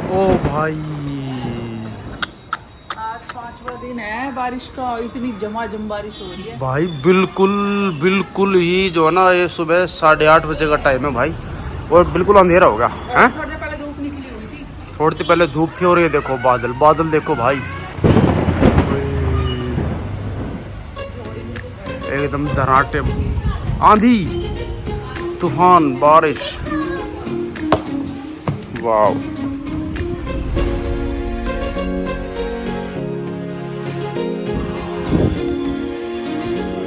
ओ भाई आज पांचवा दिन है बारिश का। इतनी झमाझम बारिश हो रही है भाई, बिल्कुल बिल्कुल ही जो है ना, ये सुबह 8:30 बजे का टाइम है भाई, और बिल्कुल अंधेरा हो गया और है। थोड़ी देर पहले धूप निकली हुई थी। थोड़ी देर पहले धूप थी, और ये देखो बादल बादल देखो भाई, एकदम धनाटे, आंधी तूफान बारिश, वाह।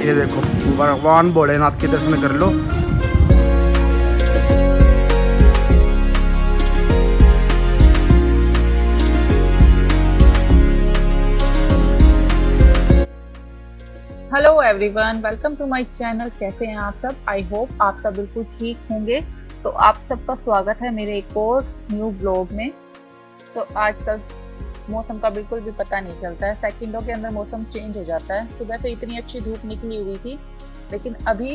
ये देखो, भगवान भोलेनाथ के दर्शन कर लो। Hello everyone, welcome to my channel. कैसे हैं आप सब? आई होप आप सब बिल्कुल ठीक होंगे। तो आप सबका स्वागत है मेरे एक और न्यू ब्लॉग में। तो आजकल मौसम का बिल्कुल भी पता नहीं चलता है, सेकंडों के अंदर मौसम चेंज हो जाता है। सुबह से इतनी अच्छी धूप निकली हुई थी, लेकिन अभी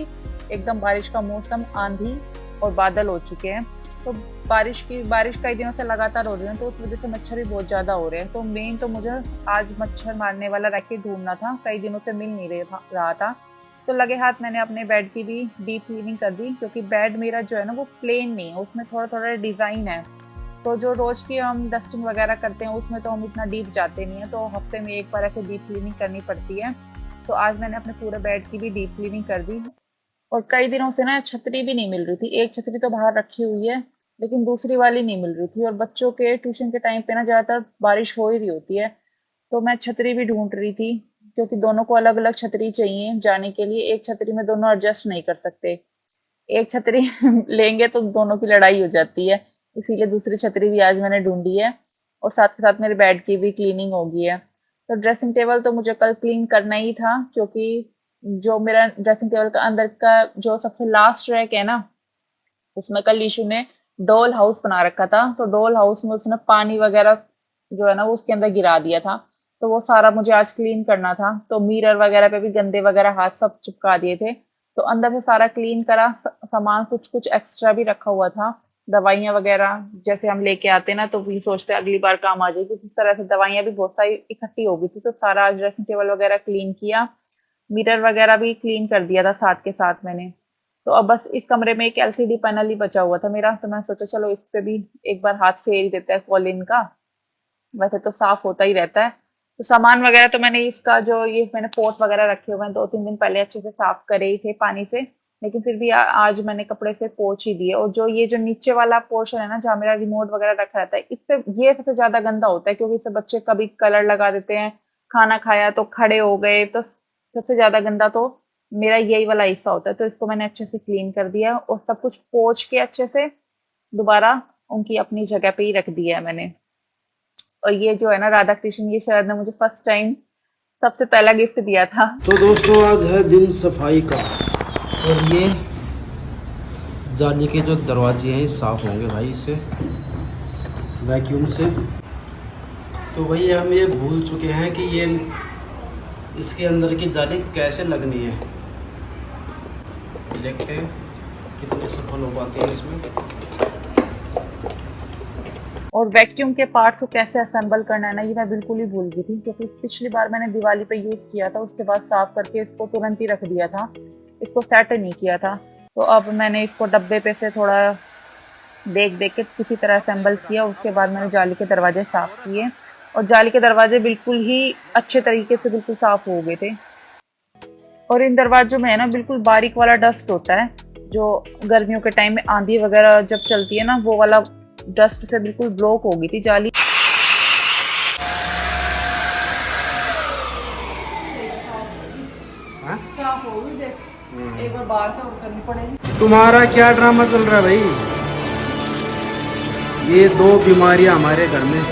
एकदम बारिश का मौसम, आंधी और बादल हो चुके हैं। तो बारिश कई दिनों से लगातार हो रही है, तो उस वजह से मच्छर भी बहुत ज्यादा हो रहे हैं। तो मेन तो मुझे आज मच्छर मारने वाला रैकेट ढूंढना था, कई दिनों से मिल नहीं रहा था। तो लगे हाथ मैंने अपने बेड की भी डीप क्लीनिंग कर दी, क्योंकि बेड मेरा जो है ना वो प्लेन नहीं है, उसमें थोड़ा थोड़ा डिजाइन है। तो जो रोज की हम डस्टिंग वगैरह करते हैं उसमें तो हम इतना डीप जाते नहीं है, तो हफ्ते में एक बार ऐसे डीप क्लीनिंग करनी पड़ती है। तो आज मैंने अपने पूरे बेड की भी डीप क्लीनिंग कर दी। और कई दिनों से ना छतरी भी नहीं मिल रही थी। एक छतरी तो बाहर रखी हुई है, लेकिन दूसरी वाली नहीं मिल रही थी। और बच्चों के ट्यूशन के टाइम पे ना ज्यादातर बारिश हो ही रही होती है, तो मैं छतरी भी ढूंढ रही थी, क्योंकि दोनों को अलग अलग छतरी चाहिए जाने के लिए। एक छतरी में दोनों एडजस्ट नहीं कर सकते। एक छतरी लेंगे तो दोनों की लड़ाई हो जाती है। इसीलिए दूसरी छतरी भी आज मैंने ढूंढी है। और साथ के साथ मेरे बेड की भी क्लीनिंग हो गई है। तो ड्रेसिंग टेबल तो मुझे कल क्लीन करना ही था, क्योंकि जो मेरा ड्रेसिंग टेबल का अंदर का जो सबसे लास्ट रैक है ना, उसमें कल ईशू ने डॉल हाउस बना रखा था। तो डॉल हाउस में उसने पानी वगैरह जो है ना वो उसके अंदर गिरा दिया था। तो वो सारा मुझे आज क्लीन करना था। तो मिरर वगैरह पे भी गंदे वगैरह हाथ सब चिपका दिए थे। तो अंदर से सारा क्लीन करा। सामान कुछ कुछ एक्स्ट्रा भी रखा हुआ था, दवाइयां वगैरह जैसे हम लेके आते ना, तो भी सोचते अगली बार काम आ जाएगी। इस तरह से दवाइयां भी बहुत सारी इकट्ठी हो गई थी, तो सारा आज ड्रेसिंग टेबल वगैरह क्लीन किया। मिरर वगैरह भी क्लीन कर दिया था साथ के साथ मैंने। तो अब बस इस कमरे में एक एलसीडी पैनल ही बचा हुआ था मेरा, तो मैं सोचा चलो इस पे भी एक बार हाथ फेर ही देते हैं कॉलिन का। वैसे तो साफ होता ही रहता है। तो सामान वगैरह तो मैंने इसका जो ये मैंने पोट वगैरह रखे हुए हैं 2-3 दिन पहले अच्छे से साफ करे ही थे पानी से। लेकिन फिर भी आज मैंने कपड़े से पोंछ ही दिए। और जो ये जो नीचे वाला पोर्शन है ना, जहाँ मेरा रिमोट वगैरह रखा रहता है, इस पे ये सबसे ज्यादा गंदा होता है, क्योंकि इससे बच्चे कभी कलर लगा देते हैं। खाना खाया तो खड़े हो गए, तो सबसे ज्यादा गंदा तो मेरा यही वाला हिस्सा होता है। तो इसको मैंने अच्छे से क्लीन कर दिया और सब कुछ पोंछ के अच्छे से दोबारा उनकी अपनी जगह पे ही रख दिया है मैंने। और ये जो है ना राधा कृष्ण, ये शायद ने मुझे फर्स्ट टाइम सबसे पहला गिफ्ट दिया था। तो दोस्तों, आज है दिन सफाई का, और ये जाली के जो दरवाजे हैं साफ होंगे भाई इससे, वैक्यूम से। तो भाई हम ये भूल चुके हैं कि ये इसके अंदर की जाली कैसे लगनी है। देखते हैं कितने सफल हो पाते हैं इसमें। और वैक्यूम के पार्ट्स को कैसे असेंबल करना है ना, ये मैं बिल्कुल ही भूल गई थी, क्योंकि पिछली बार मैंने दिवाली पे यूज किया था, उसके बाद साफ करके इसको तुरंत ही रख दिया था। इसको सेट नहीं किया था। तो अब मैंने इसको डब्बे पे से थोड़ा देख देख के किसी तरह असेंबल किया। उसके बाद मैंने जाली के दरवाजे साफ किए, और जाली के दरवाजे बिल्कुल ही अच्छे तरीके से बिल्कुल साफ हो गए थे। और इन दरवाजों में है ना बिल्कुल बारीक वाला डस्ट होता है, जो गर्मियों के टाइम में आंधी वगैरह जब चलती है ना, वो वाला डस्ट से बिल्कुल ब्लॉक हो गई थी जाली। साफ होगी, देख एक बार बाहर से और करनी पड़ेगी। तुम्हारा क्या ड्रामा चल रहा है भाई? ये दो बीमारियां हमारे घर में।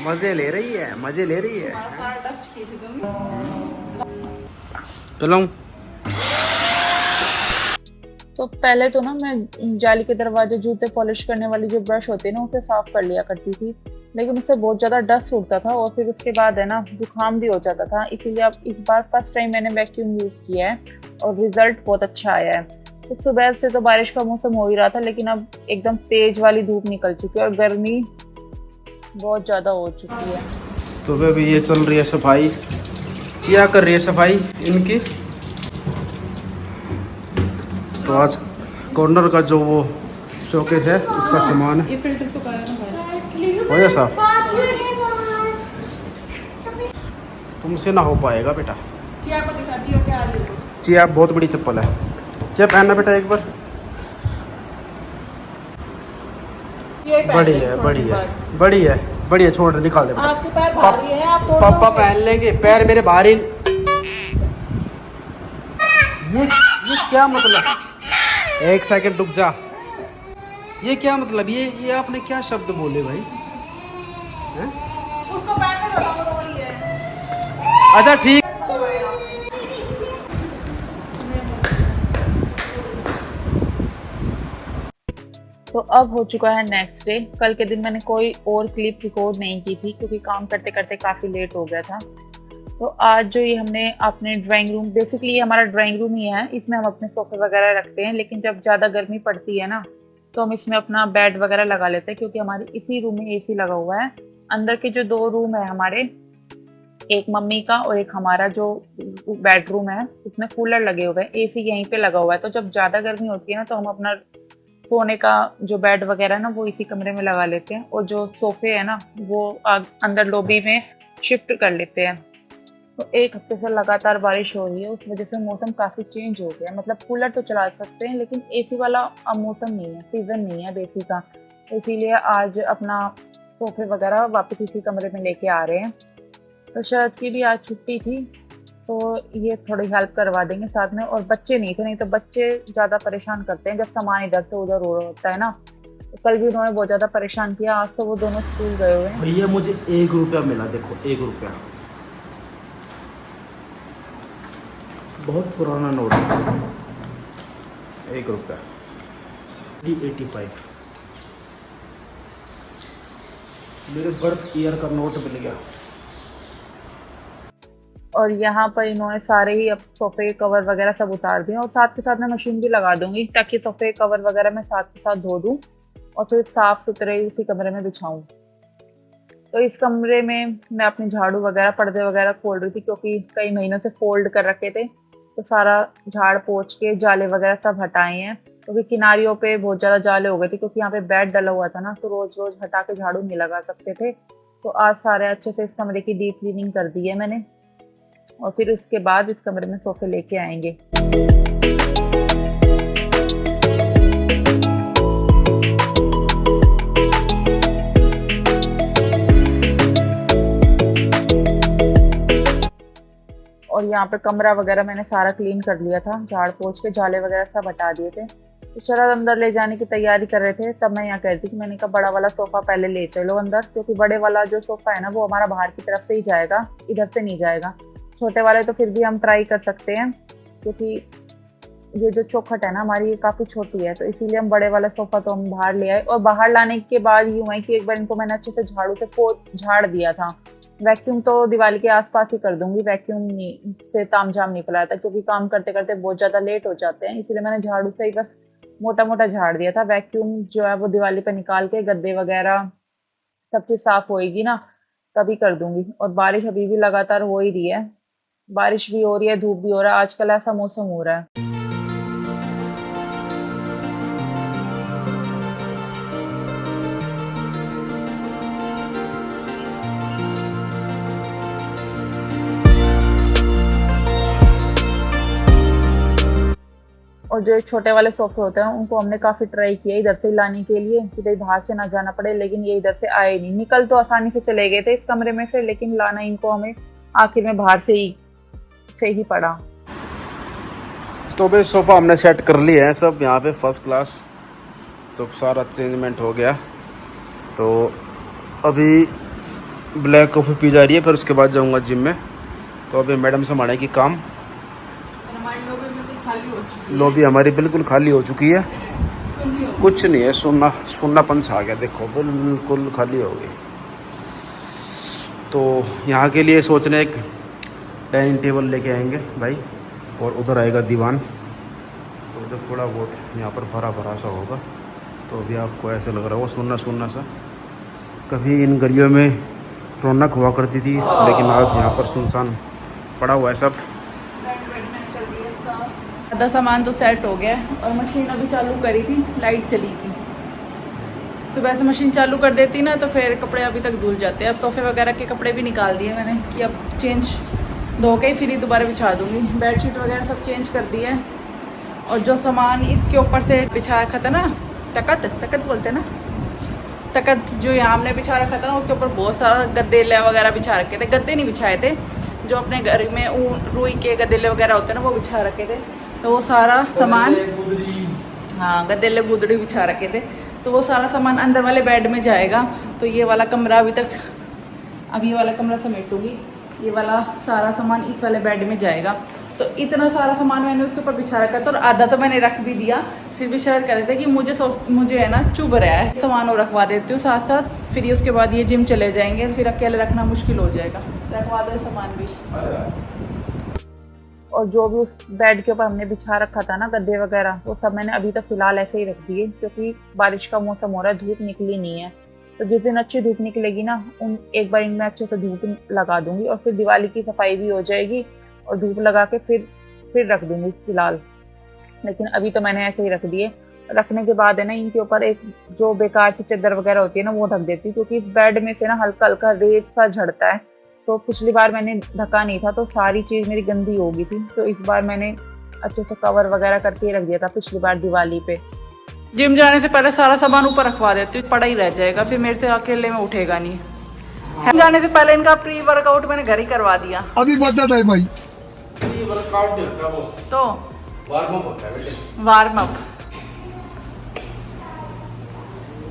मजे ले रही है, मजे ले रही है। चलो। तो पहले तो ना मैं जाली के दरवाजे जूते पॉलिश करने वाली जो ब्रश होती है ना उसे साफ कर लिया करती थी, लेकिन उससे बहुत ज़्यादा डस्ट उड़ता था और फिर उसके बाद है ना जुकाम भी हो जाता था। इसीलिए अब इस बार फर्स्ट टाइम मैंने वैक्यूम यूज़ किया है और रिजल्ट बहुत अच्छा आया है। तो सुबह से तो बारिश का मौसम हो ही रहा था, लेकिन अब एकदम तेज वाली धूप निकल चुकी है और गर्मी बहुत ज़्यादा हो चुकी है। तो अभी ये चल रही है सफाई, चिया कर रही है सफाई इनकी। तो आज कॉर्नर का जो वो शोकेस है उसका सामान है, ये फिल्टर सुखाया ना हो गया साफ। तुमसे ना हो पाएगा बेटा। चिया को दिखा, चिया क्या आ रही है? चिया बहुत बड़ी चप्पल है, चिया पहनना बेटा एक बार। बड़ी है बड़ी है बड़ी है बड़ी है, छोड़ निकाल दे बेटा। आपके पैर भारी हैं, आप तोड़ पापा दोगे। पहन लेंगे, पैर मेरे भारी। ये क्या मतलब? एक सेकंड रुक जा, ये क्या मतलब? ये आपने क्या शब्द बोले भाई हैं? उसको पहनने दो, वो रो रही है। अच्छा ठीक। तो अब हो चुका है नेक्स्ट डे। कल के दिन मैंने कोई और क्लिप रिकॉर्ड नहीं की थी क्योंकि काम करते करते काफ़ी लेट हो गया था। तो आज जो ये हमने अपने ड्राइंग रूम, बेसिकली ये हमारा ड्राइंग रूम ही है, इसमें हम अपने सोफे वगैरह रखते हैं, लेकिन जब ज़्यादा गर्मी पड़ती है ना तो हम इसमें अपना बेड वगैरह लगा लेते हैं क्योंकि हमारे इसी रूम में एसी लगा हुआ है। अंदर के जो 2 रूम है हमारे, एक मम्मी का और एक हमारा जो बेडरूम है, उसमें कूलर लगे हुए हैं, एसी यहीं पे लगा हुआ है। तो जब ज़्यादा गर्मी होती है ना तो हम अपना सोने का जो बेड वगैरह ना वो इसी कमरे में लगा लेते हैं और जो सोफे है ना वो अंदर लॉबी में शिफ्ट कर लेते हैं। तो 1 हफ्ते से लगातार बारिश हो रही है, उस वजह से मौसम काफ़ी चेंज हो गया है। मतलब कूलर तो चला सकते हैं लेकिन एसी वाला अब मौसम नहीं है, सीज़न नहीं है एसी का। तो इसीलिए आज अपना सोफे वगैरह वापस इसी कमरे में लेके आ रहे हैं। तो शरद की भी आज छुट्टी थी तो ये थोड़ी हेल्प करवा देंगे साथ में। और बच्चे नहीं थे, नहीं तो बच्चे ज़्यादा परेशान करते हैं जब सामान इधर से उधर हो रहा होता है ना। तो कल भी उन्होंने बहुत ज़्यादा परेशान किया। आज तो वो दोनों स्कूल गए हुए हैं। भैया मुझे 1 रुपया मिला, देखो 1 रुपया, बहुत पुराना नोट है, 1 रुपया 85। मेरे बर्थ ईयर का नोट मिल गया। और यहाँ पर इन्होंने सारे ही अब सोफे के कवर वगैरह सब उतार दिए और साथ के साथ मैं मशीन भी लगा दूंगी ताकि सोफे के कवर वगैरह मैं साथ के साथ धो दूँ और फिर साफ सुथरे उसी कमरे में बिछाऊँ। तो इस कमरे में मैं अपनी झाड़ू वगैरह पर्दे वगैरह खोल रही थी क्योंकि कई महीनों से फोल्ड कर रखे थे। तो सारा झाड़ पोंछ के जाले वगैरह सब हटाए हैं क्योंकि किनारियों पे बहुत ज़्यादा जाले हो गए थे क्योंकि यहाँ पे बेड डला हुआ था ना, तो रोज रोज हटा के झाड़ू नहीं लगा सकते थे। तो आज सारे अच्छे से इस कमरे की डीप क्लीनिंग कर दी है मैंने और फिर उसके बाद इस कमरे में सोफे लेके आएंगे। और यहाँ पे कमरा वगैरह मैंने सारा क्लीन कर लिया था, झाड़ पोंछ के जाले वगैरह सब हटा दिए थे। तो शरद अंदर ले जाने की तैयारी कर रहे थे, तब मैं यहाँ कह रही थी कि मैंने कहा बड़ा वाला सोफा पहले ले चलो अंदर, क्योंकि बड़े वाला जो सोफा है ना वो हमारा बाहर की तरफ से ही जाएगा, इधर से नहीं जाएगा। छोटे वाले तो फिर भी हम ट्राई कर सकते हैं क्योंकि ये जो चौखट है ना हमारी ये काफ़ी छोटी है, तो इसीलिए हम बड़े वाला सोफ़ा तो हम बाहर ले आए। और बाहर लाने के बाद यूँ है कि एक बार इनको मैंने अच्छे से झाड़ू से झाड़ दिया था। वैक्यूम तो दिवाली के आसपास ही कर दूंगी, वैक्यूम से तामझाम नहीं फैलाता क्योंकि काम करते करते बहुत ज़्यादा लेट हो जाते हैं, इसलिए मैंने झाड़ू से ही बस मोटा मोटा झाड़ दिया था। वैक्यूम जो है वो दिवाली पे निकाल के गद्दे वगैरह सब चीज़ साफ होएगी ना तभी कर दूंगी। और बारिश अभी भी लगातार हो ही रही है, बारिश भी हो रही है, धूप भी हो रहा है, आजकल ऐसा मौसम हो रहा है। और जो छोटे वाले सोफे होते हैं उनको हमने काफ़ी ट्राई किया इधर से लाने के लिए कि भाई बाहर से ना जाना पड़े, लेकिन ये इधर से आए नहीं। निकल तो आसानी से चले गए थे इस कमरे में से, लेकिन लाना इनको हमें आखिर में बाहर से ही पड़ा। तो भाई सोफ़ा हमने सेट कर लिए हैं सब यहाँ पे फर्स्ट क्लास, तो सारा चेंजमेंट हो गया। तो अभी ब्लैक कॉफ़ी पी जा रही है, फिर उसके बाद जाऊँगा जिम में। तो अभी मैडम संभालेगी काम। हमारे लोग खाली हो चुकी लॉबी हमारी बिल्कुल खाली हो चुकी है, सुनी हो। कुछ नहीं है, सुन्नापन सा आ गया, देखो बिल्कुल खाली हो गई। तो यहाँ के लिए सोच रहे एक डाइनिंग टेबल लेके आएंगे भाई, और उधर आएगा दीवान, तो उधर थोड़ा बहुत यहाँ पर भरा भरा सा होगा। तो अभी आपको ऐसा लग रहा होगा सुन्ना सुन्ना सा। कभी इन गलियों में रौनक हुआ करती थी, लेकिन आज यहाँ पर सुनसान पड़ा हुआ है सब। आधा सामान तो सेट हो गया है और मशीन अभी चालू करी थी, लाइट चली गई। सुबह से मशीन चालू कर देती ना तो फिर कपड़े अभी तक धुल जाते हैं। अब सोफ़े वगैरह के कपड़े भी निकाल दिए मैंने कि अब चेंज धो के ही फिर ही दोबारा बिछा दूँगी। बेडशीट वगैरह सब चेंज कर दिए है। और जो सामान इसके ऊपर से बिछा रखा था ना, तकत बोलते हैं ना, तकत जो यहाँ हमने बिछा रखा था ना, उसके ऊपर बहुत सारा गद्देले वगैरह बिछा रखे थे। गद्दे नहीं बिछाए थे, जो अपने घर में रुई के गद्देले वगैरह होते हैं ना, वो बिछा रखे थे। तो वो सारा सामान, हाँ गद्देले गुदड़ी बिछा रखे थे, तो वो सारा सामान अंदर वाले बेड में जाएगा। तो ये वाला कमरा अभी ये वाला कमरा समेटूंगी, ये वाला सारा सामान इस वाले बेड में जाएगा। तो इतना सारा सामान मैंने उसके ऊपर बिछा रखा था, और आधा तो मैंने रख भी दिया। फिर भी शायद कह रहे थे कि मुझे है ना चुभ रहा है, सामान और रखवा देती हूँ साथ साथ। फिर ये उसके बाद ये जिम चले जाएंगे, फिर अकेले रखना मुश्किल हो जाएगा, रखवा दे सामान भी। और जो भी उस बेड के ऊपर हमने बिछा रखा था ना गद्दे वगैरह, वो सब मैंने अभी तक फिलहाल ऐसे ही रख दिए, क्योंकि बारिश का मौसम हो रहा है, धूप निकली नहीं है। तो जिस दिन अच्छी धूप निकलेगी ना, एक बार इनमें अच्छे से धूप लगा दूंगी, और फिर दिवाली की सफाई भी हो जाएगी, और धूप लगा के फिर रख दूंगी फिलहाल। लेकिन अभी तो मैंने ऐसे ही रख दिए। रखने के बाद है ना, इनके ऊपर एक जो बेकार सी चादर वगैरह होती है ना, वो ढक देती हूँ, क्योंकि इस बेड में से ना हल्का हल्का रेत सा झड़ता है। तो पिछली बार मैंने ढका नहीं था, तो सारी चीज़ मेरी गंदी हो गई थी। तो इस बार मैंने अच्छे से कवर वगैरह करके रख दिया था पिछली बार दिवाली पे। जिम जाने से पहले सारा सामान ऊपर रखवा देती हूँ, पड़ा ही रह जाएगा, फिर मेरे से अकेले में उठेगा नहीं। जाने से पहले इनका प्री वर्कआउट मैंने घर ही करवा दिया। अभी बता है भाई, वर्कआउट नहीं होता वो, तो वार्म अप होता है बेटे, वार्म अप।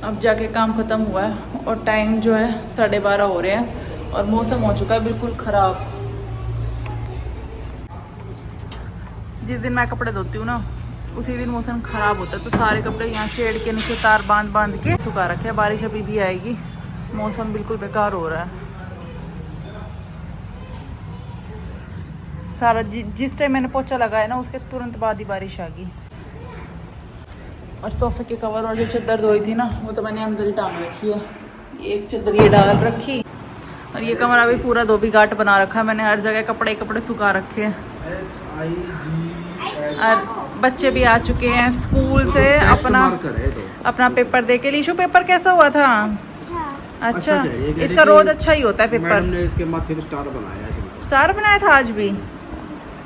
अब जाके काम खत्म हुआ है, और टाइम जो है 12:30 हो रहे हैं, और मौसम हो चुका है बिल्कुल ख़राब। जिस दिन मैं कपड़े धोती हूँ ना, उसी दिन मौसम ख़राब होता है। तो सारे कपड़े यहाँ शेड के नीचे तार बांध के सुखा रखे हैं। बारिश अभी भी आएगी, मौसम बिल्कुल बेकार हो रहा है सारा। जिस टाइम मैंने पोछा लगाया ना, उसके तुरंत बाद ही बारिश आ गई। और सोफे के कवर और जो चादर धोई थी ना, वो तो मैंने अंदर ही टांग रखी है। एक चादर ये डाल रखी, और ये कमरा भी पूरा धोबी घाट बना रखा है मैंने। हर जगह कपड़े सुखा रखे हैं। और बच्चे भी आ चुके हैं स्कूल से अपना पेपर दे के। लीशु पेपर कैसा हुआ था? अच्छा इसका रोज अच्छा ही होता है पेपर। मैडम ने इसके माथे पे स्टार बनाया है। स्टार बनाया था आज भी,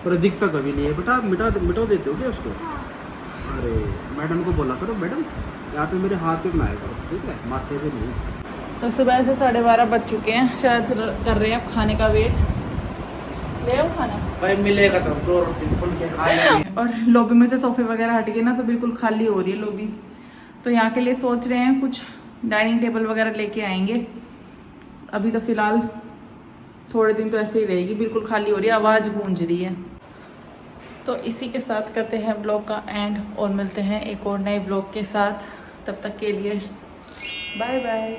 पर दिखता कभी नहीं है बेटा। मिटा देते हो क्या उसको? अरे मैडम को बोला करो, मैडम यहाँ पे मेरे हाथ पे बनाया करो, ठीक है, माथे पे नहीं। तो सुबह से 12:30 बज चुके हैं, शायद कर रहे हैं अब खाने का वेट। ले आओ खाना भाई, मिलेगा तो 2 रोटी फुल के खा लेंगे। और लॉबी में से सोफे वगैरह हट गए ना, तो बिल्कुल खाली हो रही है लॉबी। तो यहाँ के लिए सोच रहे हैं कुछ डाइनिंग टेबल वगैरह लेके आएंगे। अभी तो फिलहाल थोड़े दिन तो ऐसे ही रहेगी, बिल्कुल खाली हो रही है, आवाज़ गूंज रही है। तो इसी के साथ करते हैं ब्लॉग का एंड, और मिलते हैं एक और नए ब्लॉग के साथ। तब तक के लिए बाय बाय।